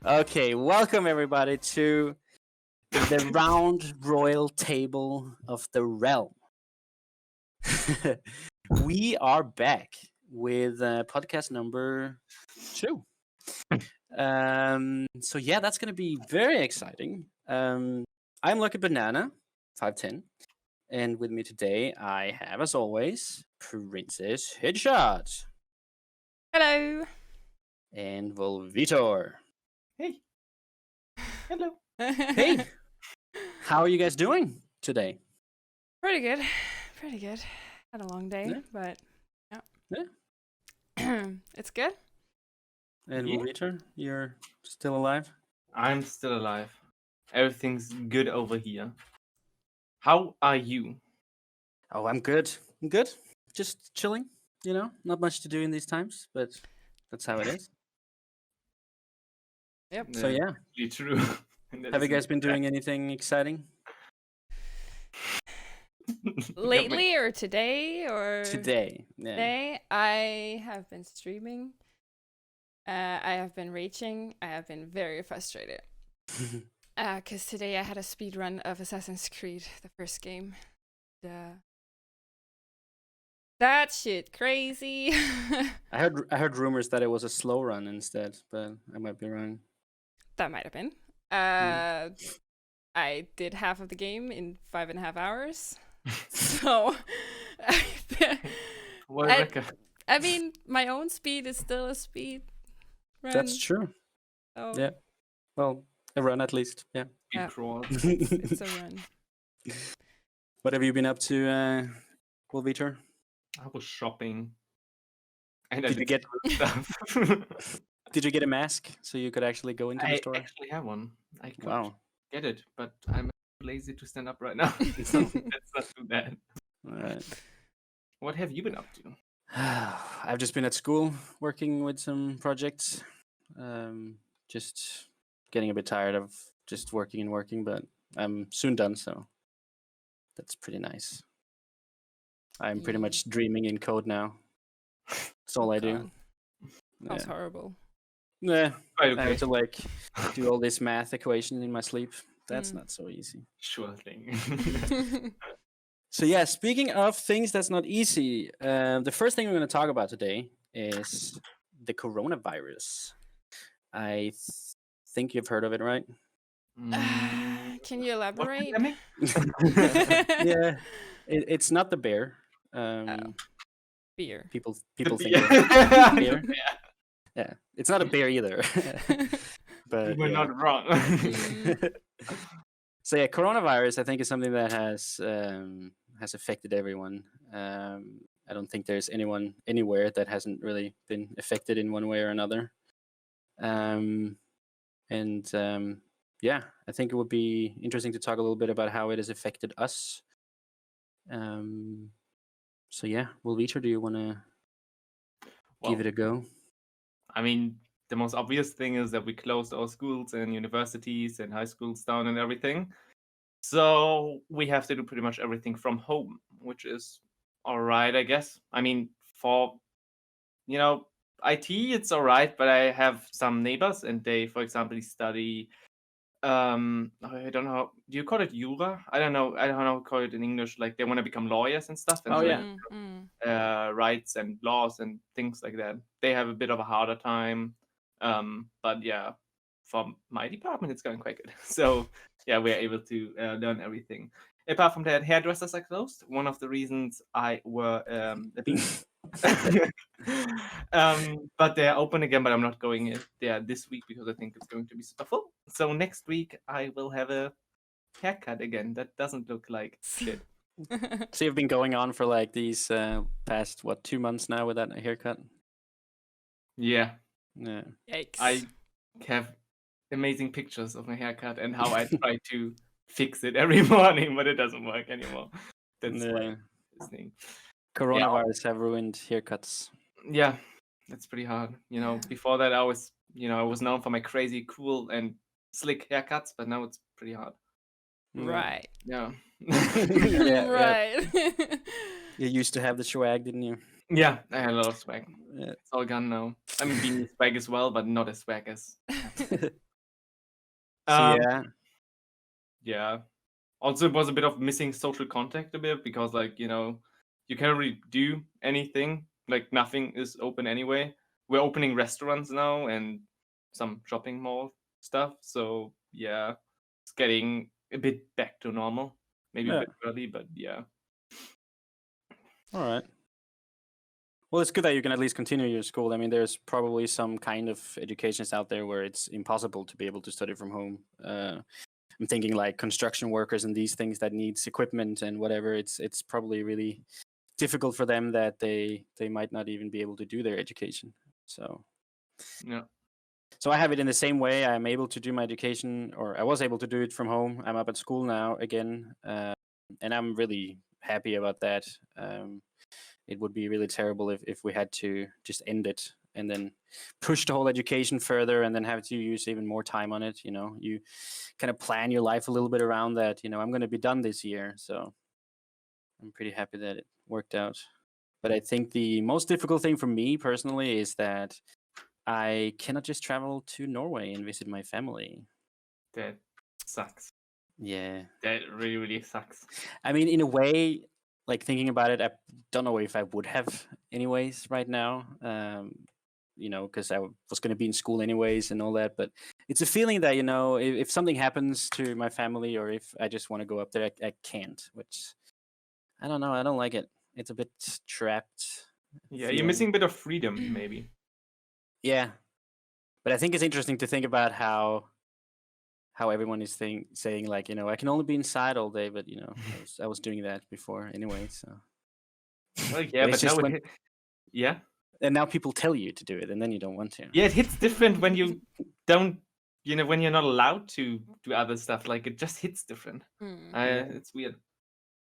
Okay, welcome everybody to the round royal table of the realm. We are back with podcast number 2. So yeah, that's going to be very exciting. I'm Lucky Banana, 5'10", and with me today I have, as always, Princess Headshot Hello. and Volvitor. Hey. Hello. Hey, how are you guys doing today? Pretty good. Pretty good. Had a long day, Yeah. but yeah. Yeah. It's good. And Yeah. Volvitor, you're still alive? I'm still alive. Everything's good over here. How are you? Oh, I'm good. I'm good. Just chilling, not much to do in these times, but that's how it is. Yep. So yeah, Really true. have you guys been doing anything exciting? Lately or today or Today? Yeah. today, I have been streaming. I have been raging. I have been very frustrated. Because today I had a speed run of Assassin's Creed, the first game. That shit crazy. I heard rumors that it was a slow run instead, but I might be wrong. That might have been. I did half of the game in 5.5 hours. So, What a record. I mean, my own speed is still a speed run. That's true. So Yeah. Well, a run at least. Yeah. Speed Yeah. crawl. it's a run. What have you been up to, Volvitor? I was shopping. And I Did you get stuff. Did you get a mask so you could actually go into the I store? actually have one. I could Wow. get it, but I'm lazy to stand up right now. So let's not do that. All right. What have you been up to? I've just been at school working with some projects. Just getting a bit tired of just working and working, but I'm soon done, so that's pretty nice. I'm pretty Yeah. much dreaming in code now. That's all I do. God, sounds horrible. Yeah, Quite I okay. have to do all this math equations in my sleep. That's Mm. not so easy. Sure thing. So yeah, speaking of things that's not easy, the first thing we're going to talk about today is the coronavirus. I think you've heard of it, right? Can you What elaborate? pandemic? Yeah, it's not the bear. Beer. People The think beer. it's beer. Yeah, it's not a bear either. But We're yeah. not wrong. So yeah, coronavirus I think is something that has affected everyone. I don't think there's anyone anywhere that hasn't really been affected in one way or another. Yeah, I think it would be interesting to talk a little bit about how it has affected us. So yeah, Volvitor, do you want to give it a go? I mean, the most obvious thing is that we closed our schools and universities and high schools down and everything. So we have to do pretty much everything from home, which is all right, I guess. I mean, for, IT, it's all right, but I have some neighbors and they, for example, study, I don't know, do you call it Jura? I don't know how to call it in English. Like they want to become lawyers and stuff and Oh, yeah. rights and laws and things like that. They have a bit of a harder time. But yeah, for my department, it's going quite good. So yeah, we're able to learn everything. Apart from that, hairdressers are closed. One of the reasons I were a bit. But they're open again, but I'm not going there this week because I think it's going to be super full. So next week I will have a haircut again. That doesn't look like shit. So you've been going on for like these past 2 months now with that haircut? Yeah. Yeah. Yikes. I have amazing pictures of my haircut and how I try to fix it every morning, but it doesn't work anymore. That's Yeah. this thing. Coronavirus have ruined haircuts. Yeah, that's pretty hard. Before that I was known for my crazy, cool and slick haircuts, but now it's pretty hard. Right. Yeah. Yeah. Right. You used to have the swag, didn't you? Yeah, I had a lot of swag. Yeah. It's all gone now. I mean, being swag as well, but not as swag as. So Um, yeah, yeah. Also, it was a bit of missing social contact a bit because, like, you can't really do anything. Like, nothing is open anyway. We're opening restaurants now and some shopping mall stuff. So, yeah, it's getting a bit back to normal. Maybe a yeah. bit early, but yeah. All right. Well, it's good that you can at least continue your school. I mean, there's probably some kind of educations out there where it's impossible to be able to study from home. I'm thinking like construction workers and these things that needs equipment and whatever. It's probably really difficult for them that they might not even be able to do their education. So Yeah. so I have it in the same way. I'm able to do my education, or I was able to do it from home. I'm up at school now again, and I'm really happy about that. It would be really terrible if we had to just end it and then push the whole education further and then have to use even more time on it. You kind of plan your life a little bit around that. I'm going to be done this year, so I'm pretty happy that it worked out. But I think the most difficult thing for me personally is that I cannot just travel to Norway and visit my family. That sucks. Yeah. That really, really sucks. I mean, in a way, like thinking about it, I don't know if I would have anyways right now. Because I was going to be in school anyways and all that. But it's a feeling that, if something happens to my family or if I just want to go up there, I can't, which I don't know. I don't like it. It's a bit trapped. Yeah, feeling. you're missing a bit of freedom, maybe. Yeah. But I think it's interesting to think about how everyone is saying like, I can only be inside all day, but I was doing that before anyway. So Well, yeah, but it's but now just when, yeah. and now people tell you to do it, and then you don't want to. Yeah, it hits different when you don't, when you're not allowed to do other stuff. Like, it just hits different. It's weird.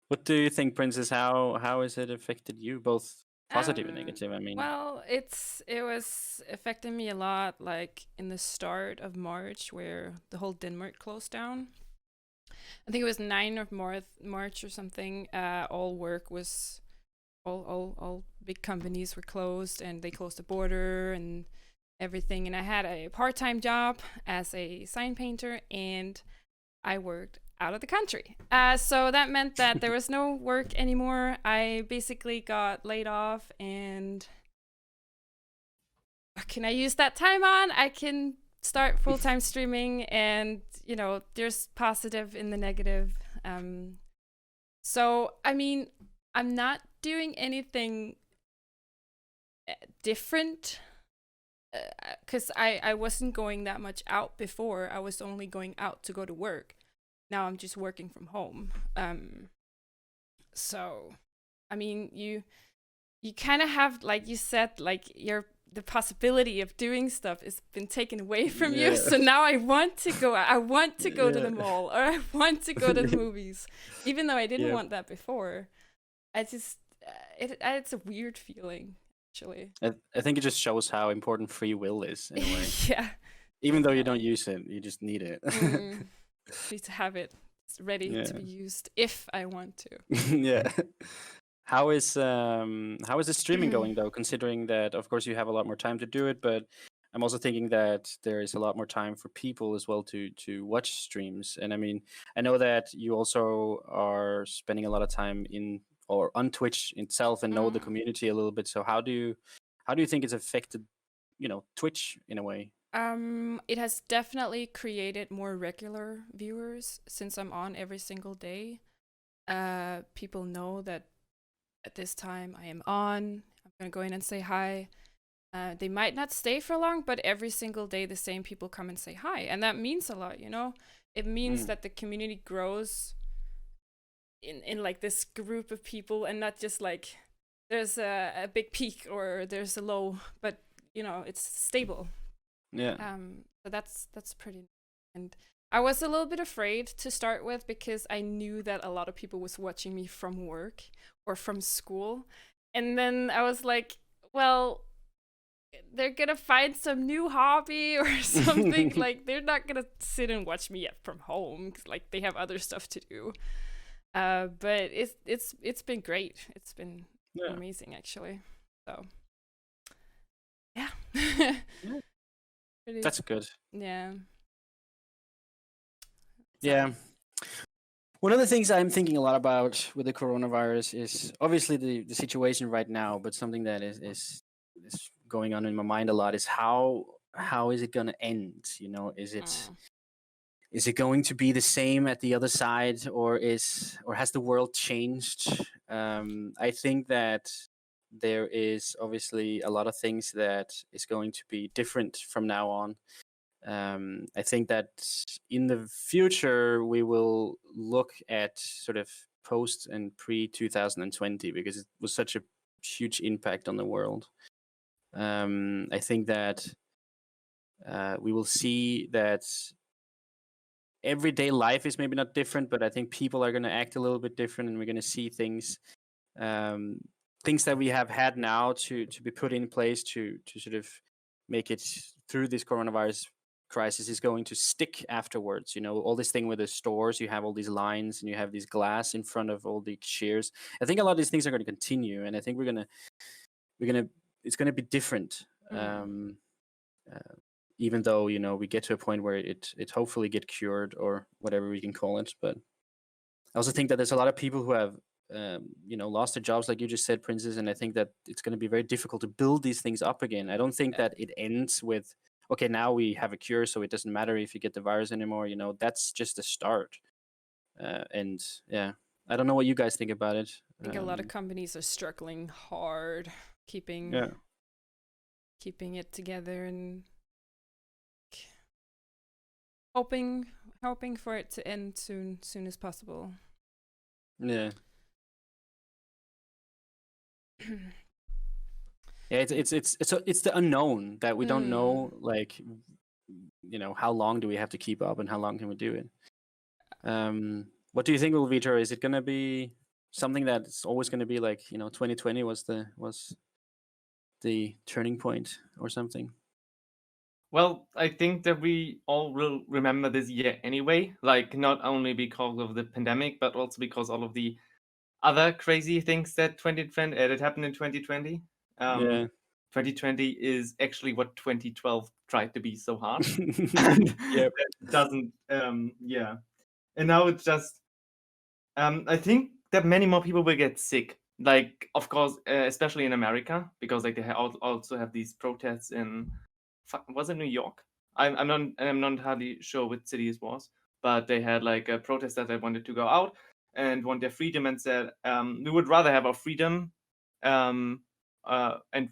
What do you think, Princess? How has it affected you, both positive and Um, negative? I mean, Well, it was affecting me a lot, like in the start of March, where the whole Denmark closed down. I think it was 9 of March or something. All work was, all big companies were closed, and they closed the border and everything. And I had a part-time job as a sign painter, and I worked out of the country. So that meant that there was no work anymore. I basically got laid off, and what can I use that time on? I can start full-time streaming, and there's positive in the negative. So I mean, I'm not doing anything different because I wasn't going that much out before. I was only going out to go to work. Now I'm just working from home. So I mean, you kind of have, like you said, like the possibility of doing stuff has been taken away from you. So now I want to go out. I want to go to the mall, or I want to go to the movies, even though I didn't want that before. I just it's a weird feeling, actually. I think it just shows how important free will is in a way. Yeah. Even though you don't use it, you just need it. Need to have it ready to be used if I want to. Yeah. How is the streaming going though? Considering that, of course, you have a lot more time to do it, but I'm also thinking that there is a lot more time for people as well to watch streams. And I mean, I know that you also are spending a lot of time on Twitch itself and know the community a little bit. So how do you think it's affected, Twitch in a way? It has definitely created more regular viewers since I'm on every single day. People know that at this time I am on. I'm gonna go in and say hi. They might not stay for long, but every single day the same people come and say hi, and that means a lot. It means that the community grows in like this group of people, and not just like there's a big peak or there's a low, but it's stable. Yeah. So that's pretty. And I was a little bit afraid to start with because I knew that a lot of people was watching me from work or from school. And then I was like, well, they're gonna find some new hobby or something. Like, they're not gonna sit and watch me from home, 'cause, like, they have other stuff to do. But it's been great. It's been amazing, actually. So yeah. That's good. Yeah. Yeah. One of the things I'm thinking a lot about with the coronavirus is obviously the situation right now, but something that is going on in my mind a lot is how is it going to end? You know, is it going to be the same at the other side, or has the world changed? I think that there is obviously a lot of things that is going to be different from now on. I think that in the future we will look at sort of post and pre 2020 because it was such a huge impact on the world. I think that we will see that everyday life is maybe not different, but I think people are going to act a little bit different, and we're going to see um, things that we have had now to be put in place to sort of make it through this coronavirus crisis is going to stick afterwards. You know, all this thing with the stores, you have all these lines and you have these glass in front of all the cashiers. I think a lot of these things are going to continue, and I think it's going to be different. Even though, you know, we get to a point where it hopefully get cured or whatever we can call it. But I also think that there's a lot of people who have you know, lost their jobs, like you just said, Princess, and I think that it's going to be very difficult to build these things up again. I don't think that it ends with, okay, now we have a cure, so it doesn't matter if you get the virus anymore. You know, that's just the start. And yeah, I don't know what you guys think about it. I think a lot of companies are struggling hard, keeping it together and hoping for it to end soon as possible. Yeah. Yeah, it's the unknown that we don't know, like, you know, how long do we have to keep up and how long can we do it? What do you think, Ulvitor? Is it going to be something that's always going to be like, you know, 2020 was the turning point or something? Well, I think that we all will remember this year anyway, like not only because of the pandemic, but also because all of the other crazy things that that happened in 2020. Yeah. 2020 is actually what 2012 tried to be so hard. And Yep. that doesn't, yeah. And now it's just, I think that many more people will get sick. Like, of course, especially in America, because like they also have these protests in, was it New York? I'm not entirely sure which city it was, but they had like a protest that they wanted to go out and want their freedom, and said, we would rather have our freedom, and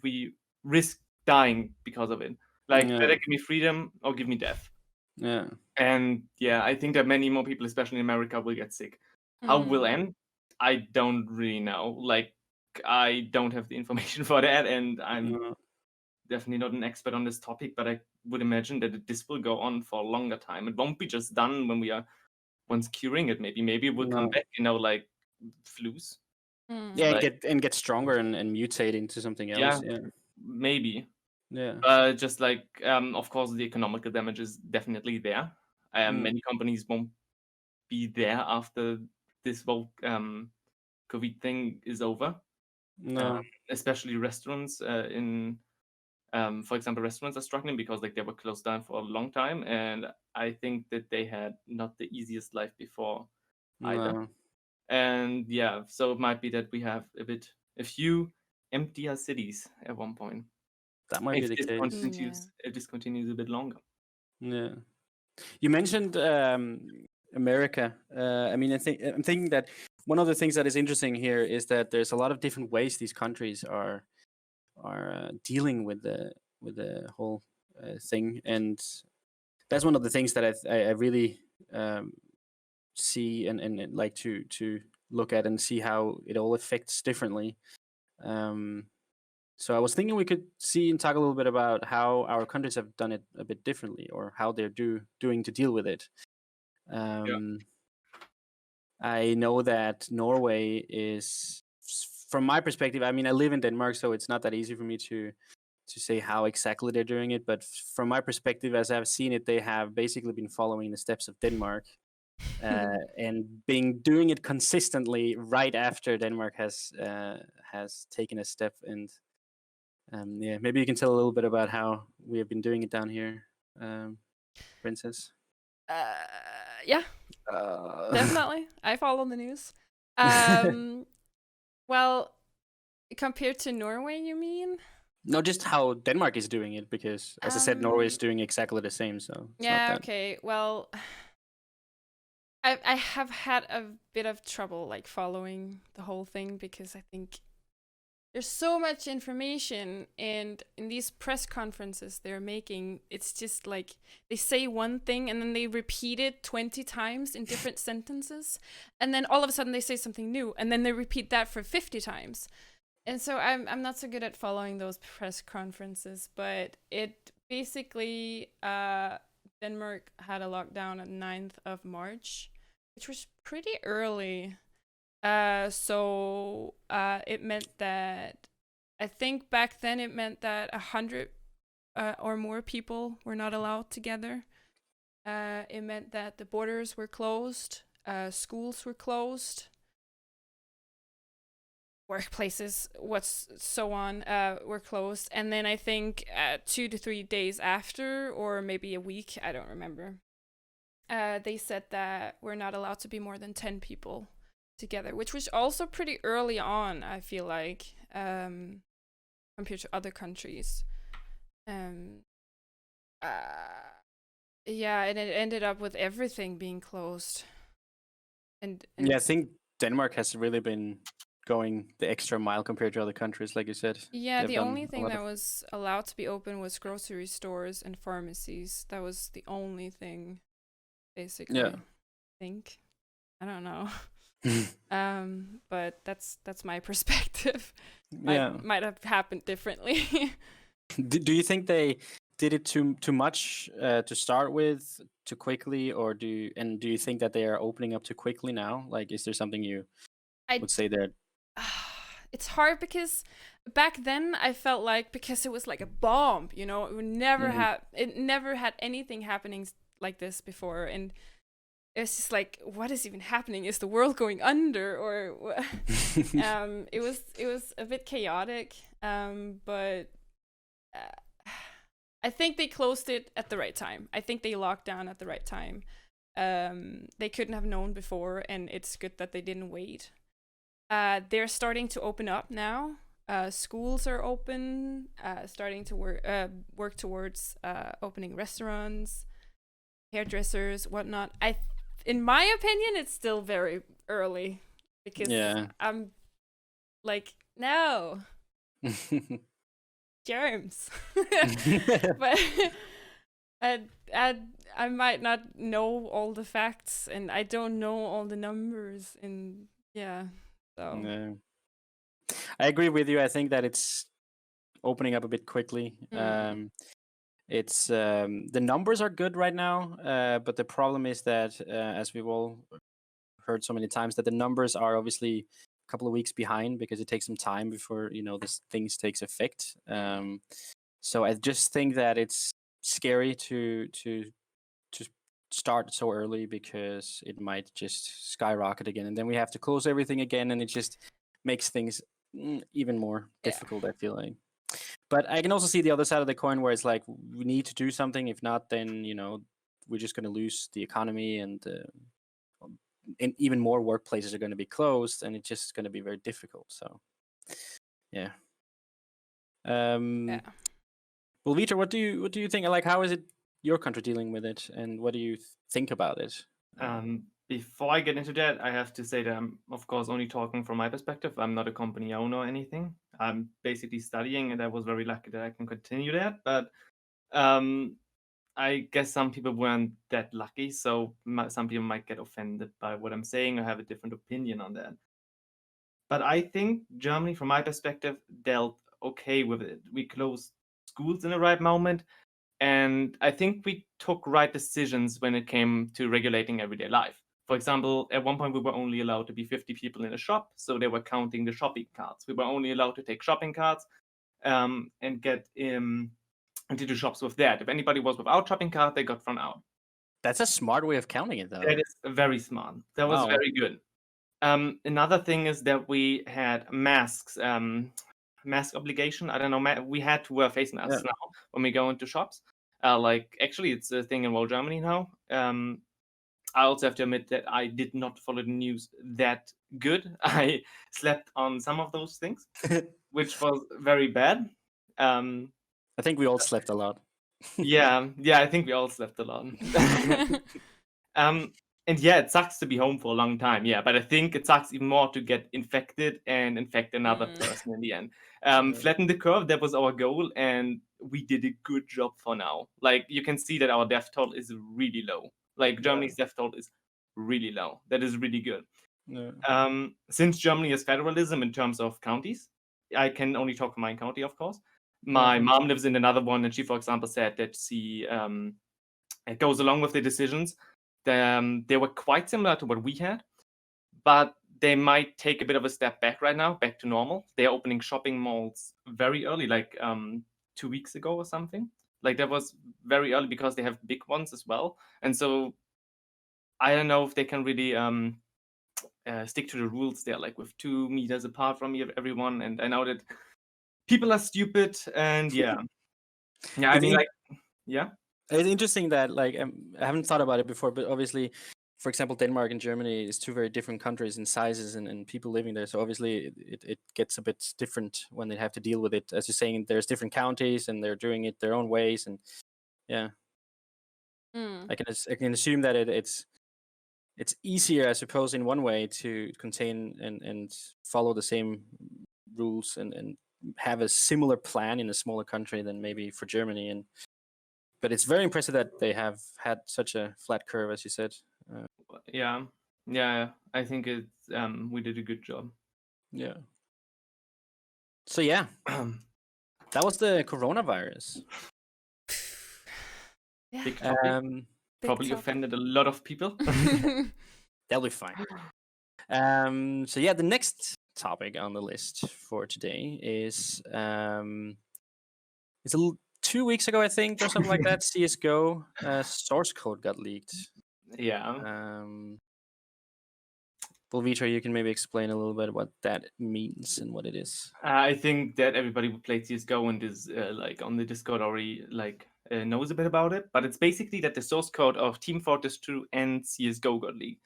we risk dying because of it. Like, better give me freedom or give me death. Yeah. And yeah, I think that many more people, especially in America, will get sick. How it will end, I don't really know. Like, I don't have the information for that, and I'm definitely not an expert on this topic, but I would imagine that this will go on for a longer time. It won't be just done when we are once curing it. Maybe it will come back, you know, like flus. Yeah, Like, and get stronger and mutate into something else. Yeah. maybe. Yeah. Just like, of course, the economical damage is definitely there. Many companies won't be there after this whole COVID thing is over. No. Especially restaurants for example, restaurants are struggling because like they were closed down for a long time, and I think that they had not the easiest life before either. No. And yeah, so it might be that we have a few emptier cities at one point. That might be the case. If this continues a bit longer. Yeah. You mentioned America. I mean, I'm thinking that one of the things that is interesting here is that there's a lot of different ways these countries are dealing with the whole thing, and that's one of the things that I really see and like to look at and see how it all affects differently. So I was thinking we could see and talk a little bit about how our countries have done it a bit differently, or how they're doing to deal with it. I know that Norway is, from my perspective, I mean, I live in Denmark, so it's not that easy for me to say how exactly they're doing it. But from my perspective, as I've seen it, they have basically been following the steps of Denmark, and been doing it consistently right after Denmark has taken a step. And yeah, maybe you can tell a little bit about how we have been doing it down here, Princess. Yeah. Definitely. I follow the news. Well, compared to Norway, you mean? No, just how Denmark is doing it, because as I said, Norway is Um, doing exactly the same, so it's not yeah, that. okay. Well, I have had a bit of trouble like following the whole thing because I think there's so much information, and in these press conferences they're making, it's just like they say one thing and then they repeat it 20 times in different sentences, and then all of a sudden they say something new and then they repeat that for 50 times. And so I'm not so good at following those press conferences, but it basically Denmark had a lockdown on 9th of March, which was pretty early. So it meant that I think back then it meant that 100 or more people were not allowed together. It meant that the borders were closed, schools were closed, workplaces, what's so on, were closed. And then I think 2 to 3 days after, or maybe a week, I don't remember. They said that we're not allowed to be more than 10 people together, which was also pretty early on, I feel like, compared to other countries. Yeah, and it ended up with everything being closed. And Yeah, I think Denmark has really been going the extra mile compared to other countries, like you said. yeah, They've the only done a thing lot that of. was allowed to be open was grocery stores and pharmacies. That was the only thing, basically. Yeah. I think. I don't know. But that's my perspective. Yeah. Might have happened differently. Do you think they did it too much to start with, too quickly, or do you think that they are opening up too quickly now? Like, is there something you I would say there? it's hard because back then I felt like, because it was like a bomb, you know, Mhm. it never had anything happening like this before, and it's just like, what is even happening? Is the world going under, or it was a bit chaotic, but I think they closed it at the right time. I think they locked down at the right time. They couldn't have known before, and it's good that they didn't wait. They're starting to open up now. Schools are open, starting to work towards opening restaurants, hairdressers, whatnot. In my opinion, it's still very early because Yeah. I'm like, no, germs. But I, I, I might not know all the facts, and I don't know all the numbers, and yeah, so. No. I agree with you. I think that it's opening up a bit quickly. It's the numbers are good right now, but the problem is that, as we've all heard so many times, that the numbers are obviously a couple of weeks behind because it takes some time before this things takes effect. So I just think that it's scary to start so early because it might just skyrocket again, and then we have to close everything again, and it just makes things even more Yeah. difficult, I feel like. But I can also see the other side of the coin where it's like we need to do something. If not, then we're just going to lose the economy, and even more workplaces are going to be closed, and it's just going to be very difficult. So, yeah. Yeah. Well, Vita, what do you think? Like, how is it your country dealing with it, and what do you think about it? Before I get into that, I have to say that I'm, of course, only talking from my perspective. I'm not a company owner or anything. I'm basically studying, and I was very lucky that I can continue that. But I guess some people weren't that lucky, so some people might get offended by what I'm saying or have a different opinion on that. But I think Germany, from my perspective, dealt okay with it. We closed schools in the right moment, and I think we took right decisions when it came to regulating everyday life. For example, at one point we were only allowed to be 50 people in a shop, so they were counting the shopping carts. We were only allowed to take shopping carts and get into the shops with that. If anybody was without shopping cart, they got thrown out. That's a smart way of counting it, though. That is very smart. That was Wow. very good. Another thing is that we had masks, mask obligation. I don't know. We had to wear face masks Yeah. now when we go into shops. Like actually, it's a thing in whole Germany now. I also have to admit that I did not follow the news that good. I slept on some of those things, which was very bad. Um, I think we all slept a lot. yeah, I think we all slept a lot. Um, and yeah, it sucks to be home for a long time. Yeah, but I think it sucks even more to get infected and infect another person in the end. Flatten the curve, that was our goal, and we did a good job for now. Like, you can see that our death toll is really low. Like, Germany's death toll is really low. That is really good. Yeah. Since Germany has federalism in terms of counties, I can only talk for my county, of course. Yeah. My mom lives in another one, and she, for example, said that she it goes along with the decisions. They were quite similar to what we had, but they might take a bit of a step back right now, back to normal. They're opening shopping malls very early, like 2 weeks ago or something. Like, that was very early because they have big ones as well. And so I don't know if they can really stick to the rules there, like with 2 meters apart from everyone. And I know that people are stupid, and yeah. Yeah, I It's mean, in- like, yeah. It's interesting that, like, I haven't thought about it before, but obviously, for example, Denmark and Germany is two very different countries in sizes and people living there. So obviously, it gets a bit different when they have to deal with it. As you're saying, there's different counties and they're doing it their own ways. And yeah, I can assume that it's easier, I suppose, in one way to contain and follow the same rules and have a similar plan in a smaller country than maybe for Germany. But it's very impressive that they have had such a flat curve, as you said. Yeah, I think it's we did a good job. Yeah. So yeah, that was the coronavirus. Yeah. Big topic. Um, Probably topic. offended a lot of people. They'll be fine. So yeah, the next topic on the list for today is it's 2 weeks ago, I think, or something like that. CS:GO source code got leaked. Yeah. Well, Vitor, you can maybe explain a little bit what that means and what it is. I think that everybody who played CS:GO and is like on the Discord already knows a bit about it. But it's basically that the source code of Team Fortress 2 and CS:GO got leaked.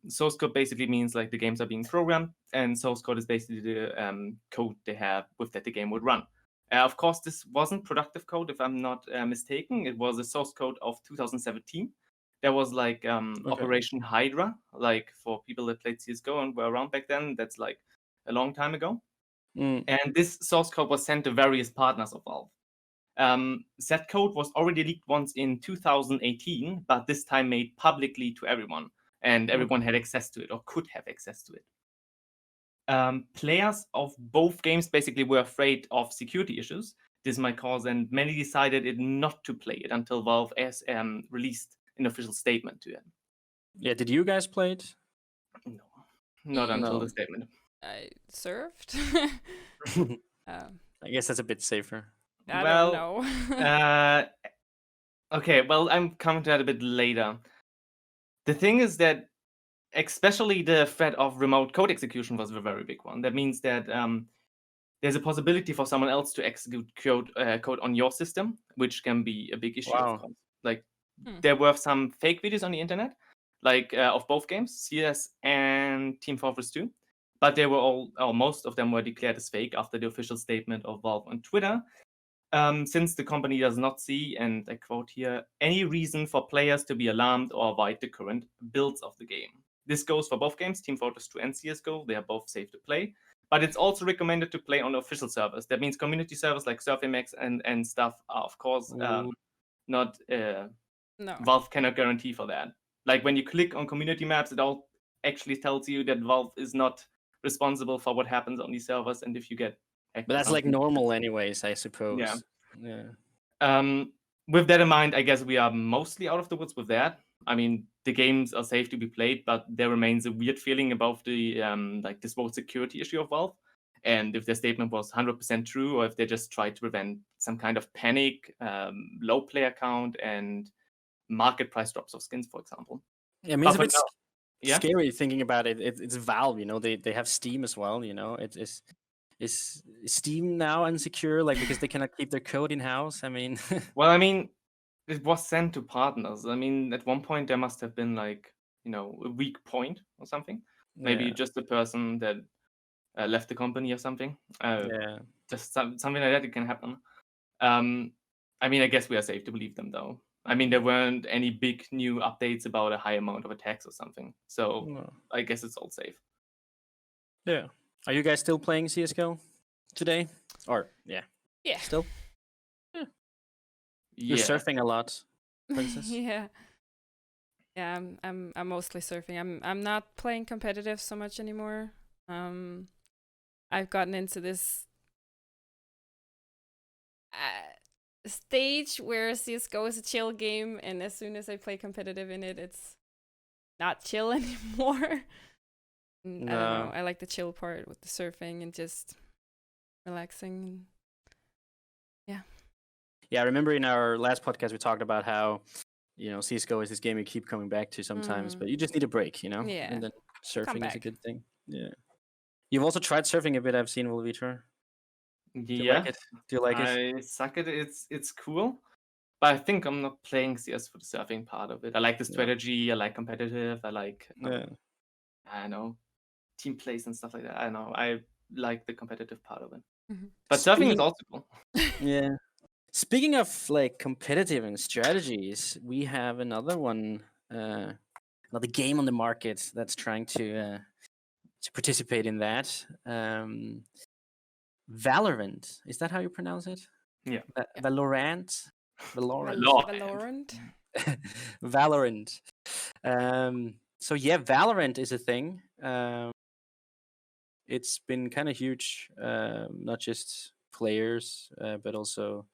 Source code basically means like the games are being programmed, and source code is basically the code they have with that the game would run. Of course, this wasn't productive code, if I'm not mistaken. It was a source code of 2017. There was like Operation Hydra, like for people that played CS:GO and were around back then. That's like a long time ago. And this source code was sent to various partners of Valve. That code was already leaked once in 2018, but this time made publicly to everyone, and everyone had access to it or could have access to it. Players of both games basically were afraid of security issues this might cause, and many decided not to play it until Valve has released an official statement to it. Yeah, did you guys play it? No, not until No. the statement. I served. I guess that's a bit safer. I don't know. Okay, well, I'm coming to that a bit later. The thing is that especially the threat of remote code execution was a very big one. That means that there's a possibility for someone else to execute code on your system, which can be a big issue, of course. Like, there were some fake videos on the internet, like of both games, CS and Team Fortress 2. But they were most of them were declared as fake after the official statement of Valve on Twitter. Since the company does not see, and I quote here, any reason for players to be alarmed or avoid the current builds of the game. This goes for both games, Team Fortress 2 and CS:GO. They are both safe to play. But it's also recommended to play on official servers. That means community servers like SurfMX and stuff are, of course, not... No. Valve cannot guarantee for that. Like, when you click on community maps, it all actually tells you that Valve is not responsible for what happens on these servers, and if you get... But that's like normal anyways, I suppose. Yeah. With that in mind, I guess we are mostly out of the woods with that. I mean, the games are safe to be played, but there remains a weird feeling about the like this whole security issue of Valve. And if their statement was 100% true, or if they just tried to prevent some kind of panic, low player count, and market price drops of skins, for example. Yeah, I mean, it's a bit scary thinking about it. It's Valve, you know. They have Steam as well, you know. Is Steam now unsecure, like, because they cannot keep their code in house? I mean, well, I mean, it was sent to partners. I mean, at one point there must have been like, a weak point or something. Maybe Yeah. just the person that left the company or something. Yeah. Just something like that. It can happen. I mean, I guess we are safe to believe them, though. I mean, there weren't any big new updates about a high amount of attacks or something. So No. I guess it's all safe. Yeah. Are you guys still playing CS:GO today? Or yeah, Yeah. still? You're Yeah. surfing a lot, Princess. Yeah. Yeah, I'm mostly surfing. I'm not playing competitive so much anymore. I've gotten into this stage where CS:GO is a chill game, and as soon as I play competitive in it, it's not chill anymore. I don't know. No. I like the chill part with the surfing and just relaxing. Yeah, I remember in our last podcast we talked about how CS:GO is this game you keep coming back to sometimes, but you just need a break, Yeah. and then Come surfing is a back. good thing. Yeah. You've also tried surfing a bit. I've seen Volvitor. Do you like Yeah. it? Do you like it? I suck at it. It's cool. But I think I'm not playing CS for the surfing part of it. I like the Yeah. strategy. I like competitive. I like, Yeah. I don't know, team plays and stuff like that. I don't know. I like the competitive part of it. Mhm. But surfing is Speaking, also cool. yeah. Speaking of like competitive and strategies, we have another one, another game on the market that's trying to participate in that. Valorant. Is that how you pronounce it? Yeah. Valorant. Valorant. Valorant. Valorant. So yeah, Valorant is a thing. It's been kind of huge, not just players, but also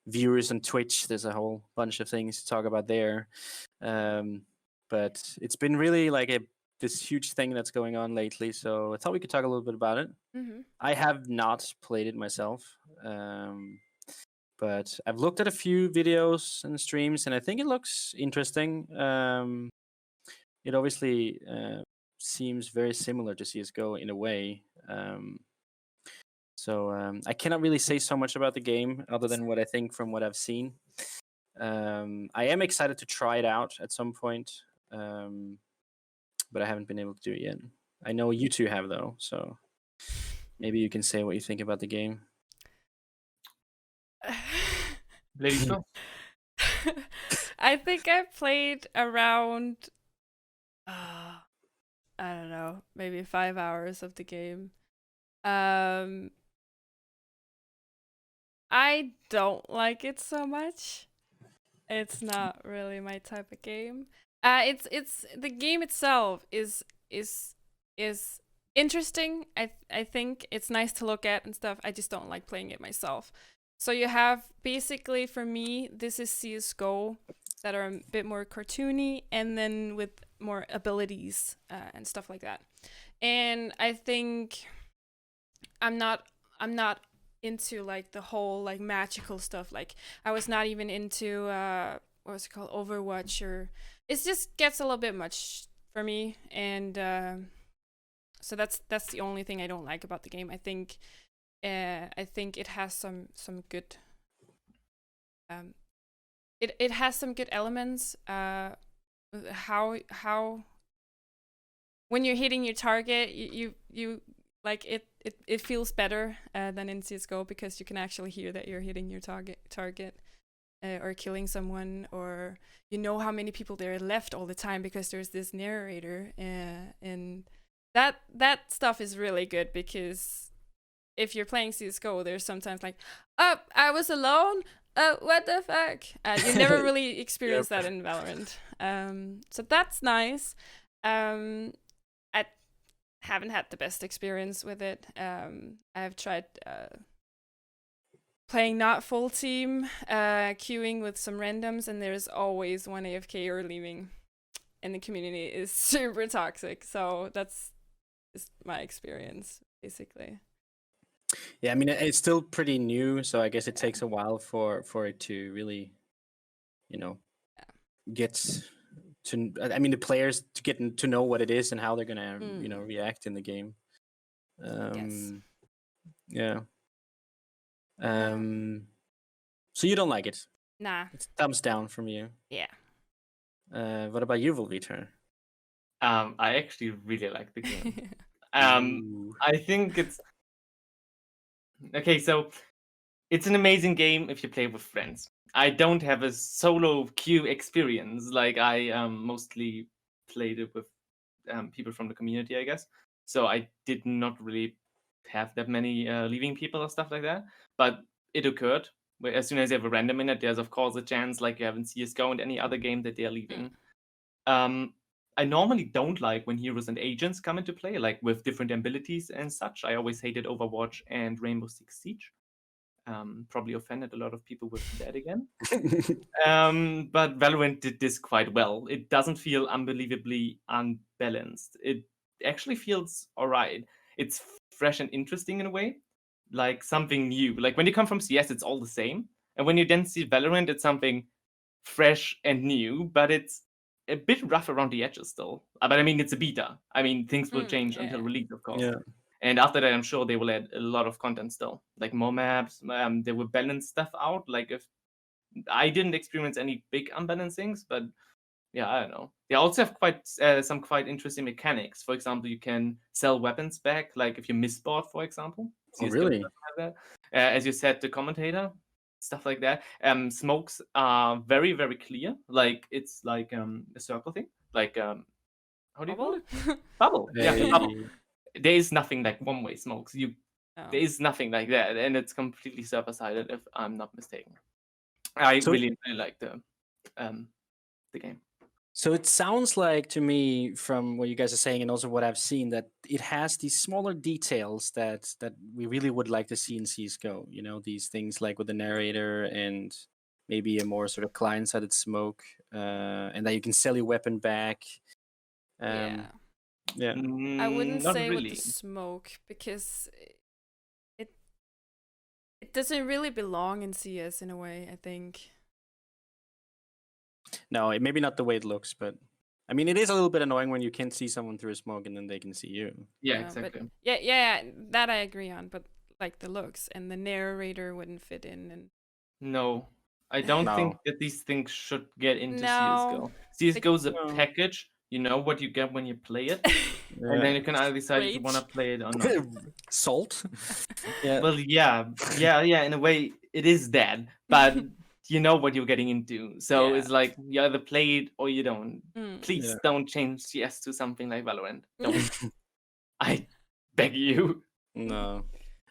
viewers on Twitch. There's a whole bunch of things to talk about there. But it's been really like this huge thing that's going on lately. So I thought we could talk a little bit about it. Mm-hmm. I have not played it myself, but I've looked at a few videos and streams, and I think it looks interesting. It obviously seems very similar to CS:GO in a way. So I cannot really say so much about the game other than what I think from what I've seen. I am excited to try it out at some point, but I haven't been able to do it yet. I know you two have though, so maybe you can say what you think about the game. Ladies first. I think I played around, I don't know, maybe 5 hours of the game. I don't like it so much. It's not really my type of game. It's the game itself is interesting. I think it's nice to look at and stuff. I just don't like playing it myself. So you have basically, for me, this is CS:GO that are a bit more cartoony and then with more abilities and stuff like that. And I think I'm not into like the whole like magical stuff. Like I was not even into what was it called, Overwatch, or it just gets a little bit much for me. And so that's the only thing I don't like about the game. I think it has some good it has some good elements. How when you're hitting your target, you like it feels better than in CS:GO, because you can actually hear that you're hitting your target or killing someone, or you know how many people there are left all the time because there's this narrator, and that stuff is really good, because if you're playing CS:GO, there's sometimes like, oh, I was alone. What the fuck? You never really experience that in Valorant. So that's nice. I haven't had the best experience with it. I've tried playing not full team, queuing with some randoms, and there's always one AFK or leaving, and the community is super toxic. So that's just my experience, basically. Yeah, I mean it's still pretty new, so I guess it takes a while for it to really, get to. I mean, the players to get to know what it is and how they're gonna, react in the game. Yes. Yeah. So you don't like it? Nah. It's thumbs down from you. Yeah. What about you, Volviter? I actually really like the game. Ooh. I think it's okay. So it's an amazing game if you play with friends. I don't have a solo queue experience. Like I mostly played it with people from the community, I guess. So I did not really have that many leaving people or stuff like that. But it occurred. Where as soon as you have a random in it, there's of course a chance, like you have in CS:GO and any other game, that they are leaving. I normally don't like when heroes and agents come into play, like with different abilities and such. I always hated Overwatch and Rainbow Six Siege. Probably offended a lot of people with that again. But Valorant did this quite well. It doesn't feel unbelievably unbalanced. It actually feels alright. It's fresh and interesting in a way, like something new. Like when you come from CS, it's all the same, and when you then see Valorant, it's something fresh and new, but it's a bit rough around the edges still. But I mean, it's a beta. I mean, things will change until Yeah. release, of course. Yeah. And after that, I'm sure they will add a lot of content still, like more maps. They will balance stuff out. Like if I didn't experience any big unbalancings, but yeah, I don't know. They also have quite some quite interesting mechanics. For example, you can sell weapons back, like if you misbought, for example. Oh, CS:GO really? doesn't have that. As you said, the commentator, stuff like that. Smokes are very, very clear. Like it's like a circle thing. Like how do you call it? Bubble. Yeah, a bubble. Hey. There is nothing like one-way smokes. Oh. There is nothing like that, and it's completely server-sided, if I'm not mistaken. I So- really like the game. So it sounds like to me, from what you guys are saying, and also what I've seen, that it has these smaller details that we really would like to see in CS:GO. You know, these things like with the narrator and maybe a more sort of client-sided smoke, and that you can sell your weapon back. Yeah. Yeah. I wouldn't Not say with really. the smoke because it doesn't really belong in CS in a way, I think. No, maybe not the way it looks, but I mean, it is a little bit annoying when you can't see someone through a smoke and then they can see you. Yeah, But exactly. yeah, that I agree on. But like the looks and the narrator wouldn't fit in, and No, I don't No. think that these things should get into No. CS:GO. CS:GO is a No. package. You know what you get when you play it, Yeah. and then you can either decide if you Rage. want to play it or not. Salt. Yeah. Well, yeah. In a way, it is that, but you know what you're getting into. So Yeah. it's like you either play it or you don't. Please Yeah. don't change CS to something like Valorant. Don't. I beg you. No,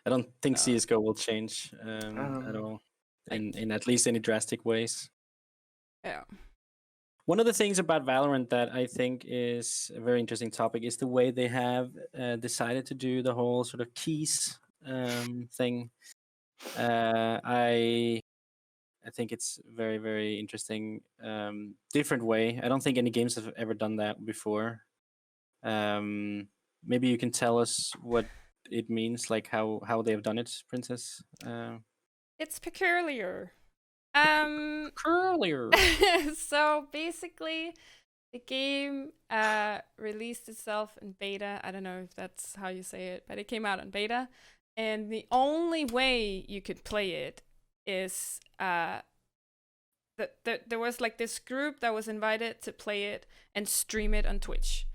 I don't think No. CS:GO will change at all, in at least any drastic ways. Yeah. One of the things about Valorant that I think is a very interesting topic is the way they have decided to do the whole sort of keys thing. I think it's very, very interesting. Different way. I don't think any games have ever done that before. Maybe you can tell us what it means, like how they have done it, Princess. It's peculiar. Curlier. So basically, the game released itself in beta. I don't know if that's how you say it, but it came out in beta. And the only way you could play it is that there was like this group that was invited to play it and stream it on Twitch.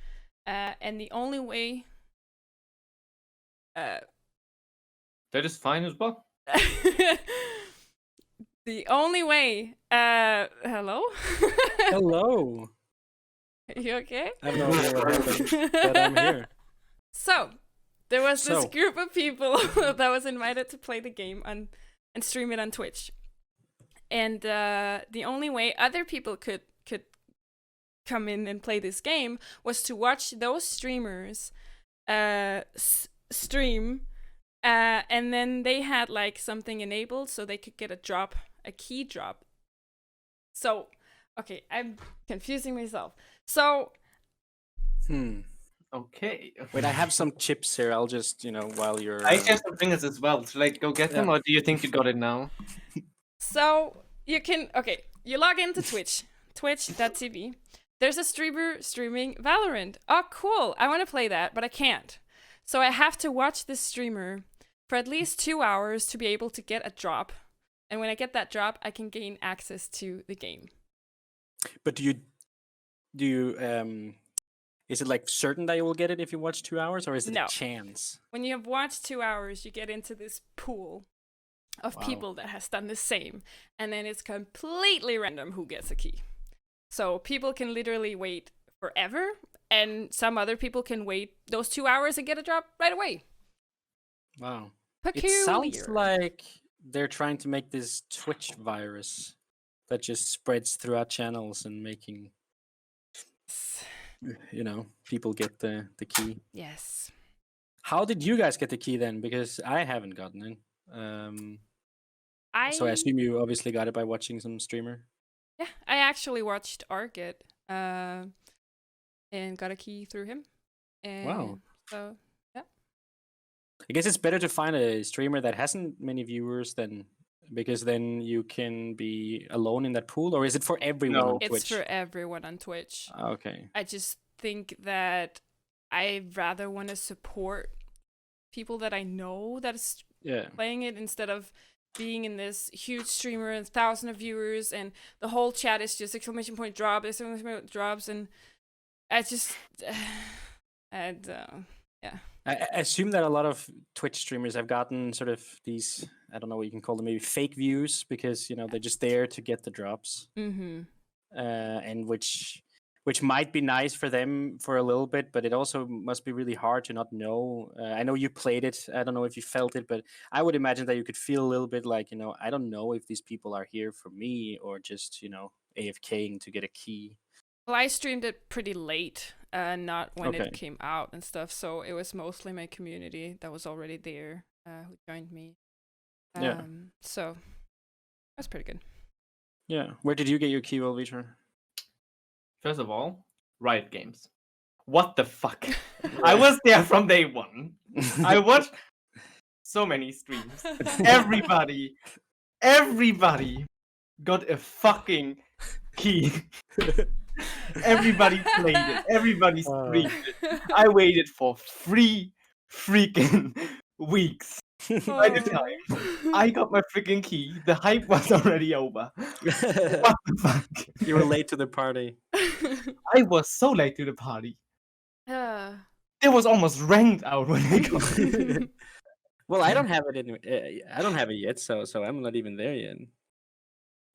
And the only way That is fine as well. the only way hello? Hello. You okay? I don't know what happened, but I'm here. So there was this So. group of people that was invited to play the game and stream it on Twitch. And the only way other people could come in and play this game was to watch those streamers stream, and then they had like something enabled so they could get a key drop. So, okay, I'm confusing myself. So, Okay. Wait, I have some chips here. I'll just, while you're. I have some fingers as well. Should I go get them, Yeah. or do you think you got it now? So you can, you log into Twitch, twitch.tv. There's a streamer streaming Valorant. Oh, cool. I want to play that, but I can't. So I have to watch this streamer for at least 2 hours to be able to get a drop. And when I get that drop, I can gain access to the game. But do you is it like certain that you will get it if you watch 2 hours, or is it No. a chance? When you have watched 2 hours, you get into this pool of Wow. people that has done the same, and then it's completely random who gets a key. So people can literally wait forever, and some other people can wait those 2 hours and get a drop right away. Wow. Peculiar. It sounds like they're trying to make this Twitch virus that just spreads throughout channels and making, people get the key. Yes. How did you guys get the key then? Because I haven't gotten it. So I assume you obviously got it by watching some streamer. Yeah, I actually watched Ark it, and got a key through him. And Wow. So I guess it's better to find a streamer that hasn't many viewers because then you can be alone in that pool, or is it for everyone No. on Twitch? it's for everyone on Twitch. Okay. I just think that I rather want to support people that I know that is Yeah. playing it instead of being in this huge streamer and 1,000 of viewers and the whole chat is just exclamation point drop, exclamation point drops, and I just yeah. I assume that a lot of Twitch streamers have gotten sort of these, I don't know what you can call them, maybe fake views, because they're just there to get the drops, Mm-hmm. and which might be nice for them for a little bit, but it also must be really hard to not know. I know you played it. I don't know if you felt it, but I would imagine that you could feel a little bit like, I don't know if these people are here for me or just, AFKing to get a key. Well, I streamed it pretty late, not when Okay. it came out and stuff, so it was mostly my community that was already there who joined me. Yeah. So that's pretty good. Yeah. Where did you get your key, Vitor? First of all, Riot Games. What the fuck? I was there from day one. I watched so many streams. Everybody got a fucking key. Everybody played it. Everybody streamed it. I waited for 3 freaking weeks. By the time I got my freaking key, the hype was already over. What the fuck? You were late to the party. I was so late to the party. Uh, It was almost ranked out when I got it. Well, I don't have it I don't have it yet, so I'm not even there yet.